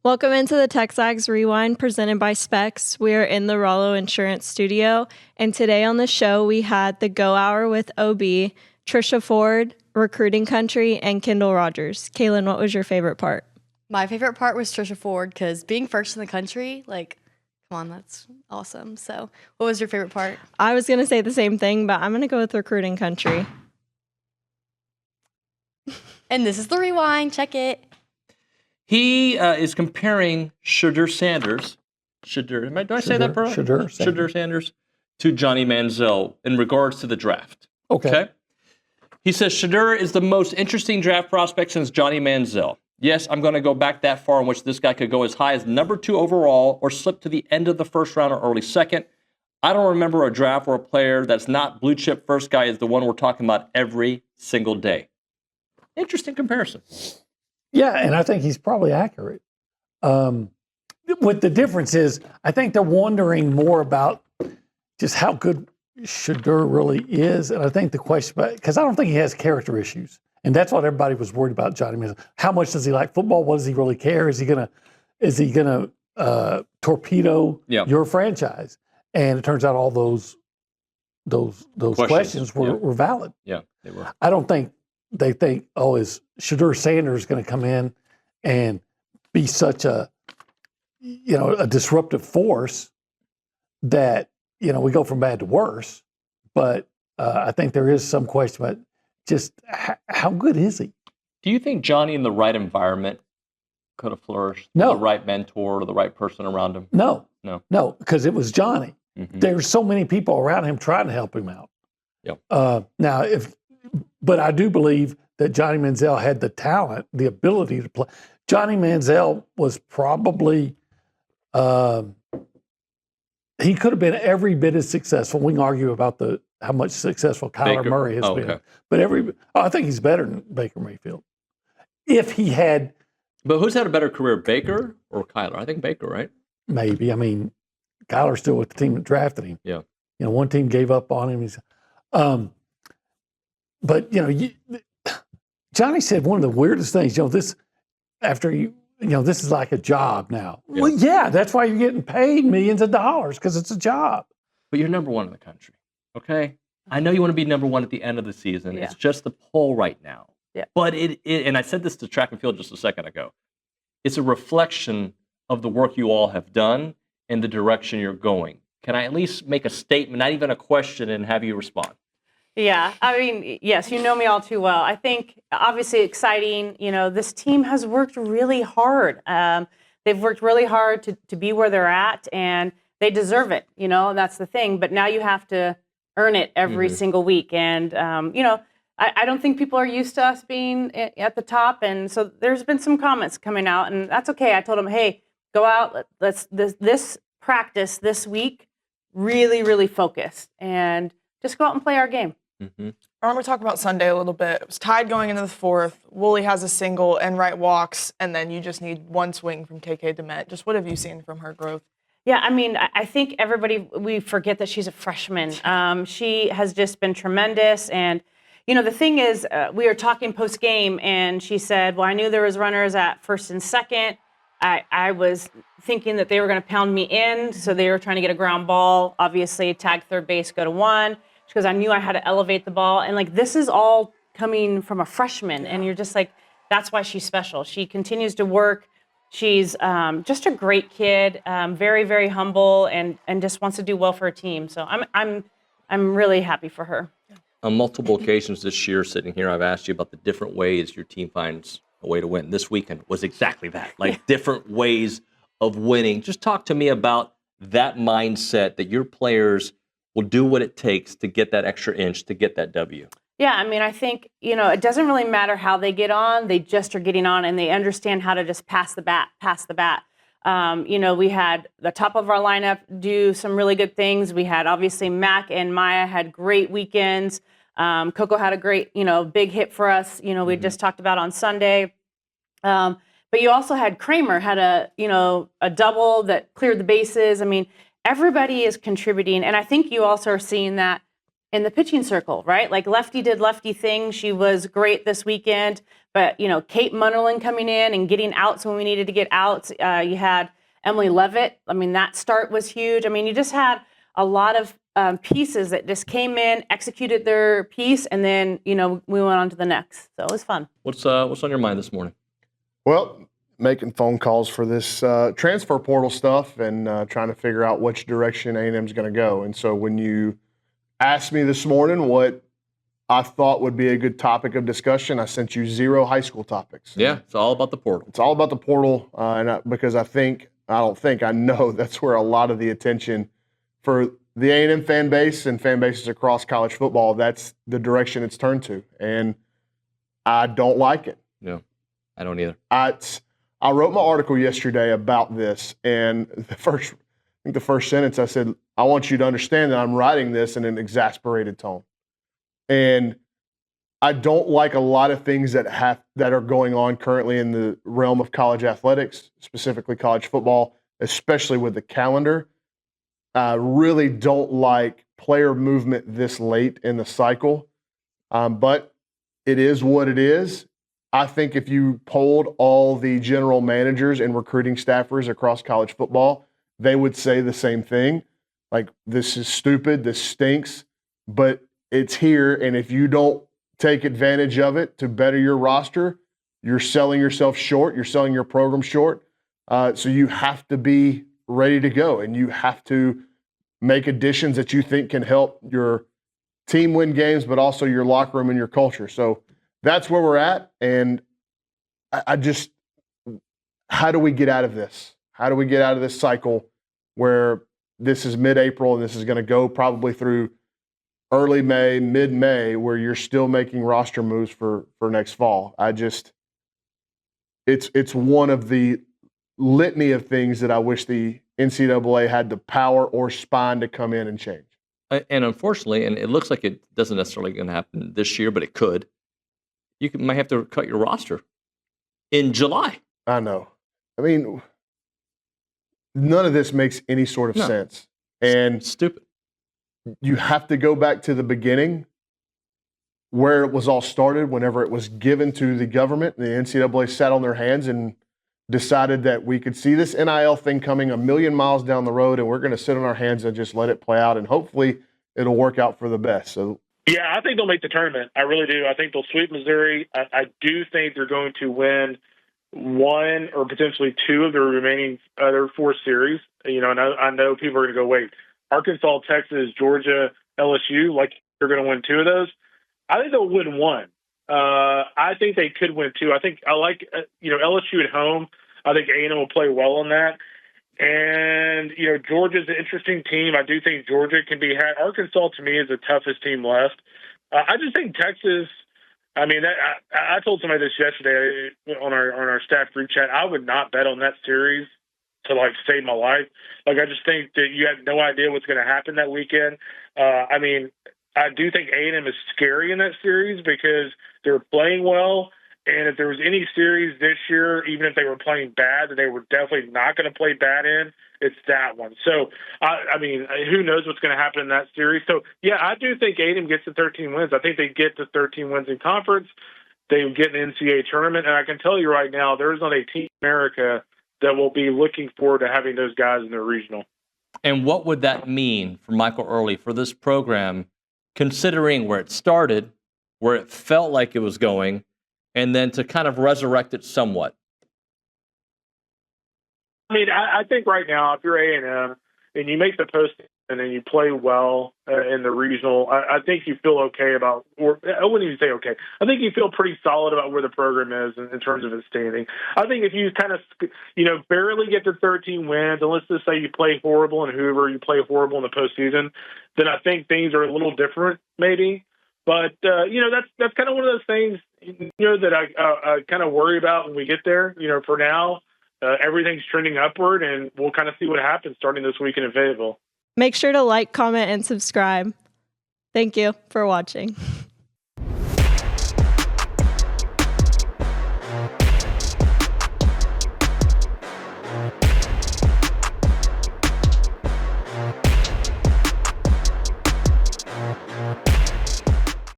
Welcome into the TexAgs Rewind presented by Specs. We are in the Rollo Insurance Studio, and today on the show we had the Go Hour with OB, Trisha Ford, Recruiting Country, and Kendall Rogers. Kaylin, what was your favorite part? My favorite part was Trisha Ford because being first in the country, like, come on, that's awesome. So what was your favorite part? I was going to say the same thing, but I'm going to go with Recruiting Country. And this is the Rewind. Check it. He is comparing Shedeur Sanders, did I say that right? Shedeur Sanders to Johnny Manziel in regards to the draft. Okay. He says Shedeur is the most interesting draft prospect since Johnny Manziel. Yes, I'm going to go back that far in which this guy could go as high as number 2 overall or slip to the end of the first round or early second. I don't remember a draft where a player that's not blue chip first guy is the one we're talking about every single day. Interesting comparison. Yeah, and I think he's probably accurate. What the difference is, I think they're wondering more about just how good Shedeur really is. And I think the question, because I don't think he has character issues. And that's what everybody was worried about Johnny Manziel. How much does he like football? What does he really care? Is he gonna torpedo your franchise? And it turns out all those questions were valid. Yeah, they were. I don't think they think, is Shedeur Sanders going to come in and be such a disruptive force that, we go from bad to worse. But I think there is some question about just how good is he? Do you think Johnny in the right environment could have flourished? No. The right mentor or the right person around him? No, because it was Johnny. Mm-hmm. There's so many people around him trying to help him out. Yep. But I do believe that Johnny Manziel had the talent, the ability to play. Johnny Manziel was probably, he could have been every bit as successful. We can argue about how much successful Kyler Murray has been. Okay. But I think he's better than Baker Mayfield. If he had. But who's had a better career, Baker or Kyler? I think Baker, right? Maybe. I mean, Kyler's still with the team that drafted him. Yeah. One team gave up on him. But Johnny said one of the weirdest things. This this is like a job now. Yeah. Well, yeah, that's why you're getting paid millions of dollars because it's a job. But you're number 1 in the country, okay? I know you want to be number 1 at the end of the season. Yeah. It's just the poll right now. Yeah. But and I said this to track and field just a second ago. It's a reflection of the work you all have done and the direction you're going. Can I at least make a statement, not even a question, and have you respond? Yeah, I mean, yes, you know me all too well. I think obviously exciting, this team has worked really hard. They've worked really hard to be where they're at, and they deserve it, and that's the thing. But now you have to earn it every single week. And, I don't think people are used to us being at the top. And so there's been some comments coming out, and that's okay. I told them, hey, go out, let's this practice this week, really, really focused, and just go out and play our game. Mm-hmm. I want to talk about Sunday a little bit. It was tied going into the 4th. Woolley has a single and Wright walks, and then you just need one swing from KK Demet. Just what have you seen from her growth? Yeah, I mean, I think we forget that she's a freshman. She has just been tremendous. And, the thing is, we were talking post-game, and she said, well, I knew there was runners at first and second. I was thinking that they were going to pound me in, so they were trying to get a ground ball. Obviously, tag third base, go to 1. Because I knew I had to elevate the ball. And, this is all coming from a freshman. And you're just like, that's why she's special. She continues to work. She's just a great kid, very, very humble, and just wants to do well for her team. So I'm really happy for her. On multiple occasions this year, sitting here, I've asked you about the different ways your team finds a way to win. This weekend was exactly that, different ways of winning. Just talk to me about that mindset that your players will do what it takes to get that extra inch, to get that W. Yeah, I mean, I think, it doesn't really matter how they get on. They just are getting on, and they understand how to just pass the bat. We had the top of our lineup do some really good things. We had, obviously, Mac and Maya had great weekends. Coco had a great, big hit for us, we just talked about on Sunday. But you also had Kramer had a double that cleared the bases. I mean, everybody is contributing, and I think you also are seeing that in the pitching circle, right? Lefty did Lefty things. She was great this weekend, But, Kate Munnerlin coming in and getting outs when we needed to get outs. You had Emily Levitt. I mean, that start was huge. I mean, you just had a lot of pieces that just came in, executed their piece, and then, we went on to the next. So it was fun. What's on your mind this morning? Well, making phone calls for this transfer portal stuff and trying to figure out which direction A&M is going to go. And so when you asked me this morning what I thought would be a good topic of discussion, I sent you 0 high school topics. Yeah, it's all about the portal. It's all about the portal, because I know that's where a lot of the attention for the A&M fan base and fan bases across college football, that's the direction it's turned to. And I don't like it. No, I don't either. I wrote my article yesterday about this, and the first sentence I said, I want you to understand that I'm writing this in an exasperated tone. And I don't like a lot of things that are going on currently in the realm of college athletics, specifically college football, especially with the calendar. I really don't like player movement this late in the cycle, but it is what it is. I think if you polled all the general managers and recruiting staffers across college football, they would say the same thing. Like, this is stupid, this stinks, but it's here, and if you don't take advantage of it to better your roster, you're selling yourself short, you're selling your program short. So you have to be ready to go, and you have to make additions that you think can help your team win games, but also your locker room and your culture. So that's where we're at, and I just, how do we get out of this? How do we get out of this cycle where this is mid-April and this is going to go probably through early May, mid-May, where you're still making roster moves for next fall? It's one of the litany of things that I wish the NCAA had the power or spine to come in and change. And unfortunately, and it looks like it doesn't necessarily going to happen this year, but it could. Might have to cut your roster in July. I know. I mean, none of this makes any sort of sense. And stupid. You have to go back to the beginning where it was all started, whenever it was given to the government. The NCAA sat on their hands and decided that we could see this NIL thing coming a million miles down the road, and we're going to sit on our hands and just let it play out, and hopefully it'll work out for the best. So, yeah, I think they'll make the tournament. I really do. I think they'll sweep Missouri. I do think they're going to win one or potentially two of the remaining other 4 series. And I know people are going to go, wait, Arkansas, Texas, Georgia, LSU, like they're going to win 2 of those. I think they'll win 1. I think they could win 2. I think I like, LSU at home. I think A&M will play well on that. And, Georgia's an interesting team. I do think Georgia can be had. Arkansas, to me, is the toughest team left. I just think Texas, I told somebody this yesterday on our staff group chat. I would not bet on that series to, save my life. I just think that you have no idea what's going to happen that weekend. I do think A&M is scary in that series because they're playing well. And if there was any series this year, even if they were playing bad, that they were definitely not going to play bad in, it's that one. So, who knows what's going to happen in that series. So, yeah, I do think A&M gets to 13 wins. I think they get to 13 wins in conference. They get an NCAA tournament. And I can tell you right now, there's not a team in America that will be looking forward to having those guys in their regional. And what would that mean for Michael Early, for this program, considering where it started, where it felt like it was going, and then to kind of resurrect it somewhat? I think right now, if you're A&M and you make the postseason and you play well in the regional, I think you feel okay about, or I wouldn't even say okay. I think you feel pretty solid about where the program is in terms of its standing. I think if you kind of, barely get to 13 wins, and let's just say you play horrible in Hoover, you play horrible in the postseason, then I think things are a little different maybe. But, that's kind of one of those things, that I kind of worry about when we get there. For now, everything's trending upward, and we'll kind of see what happens starting this weekend in Fayetteville. Make sure to like, comment, and subscribe. Thank you for watching.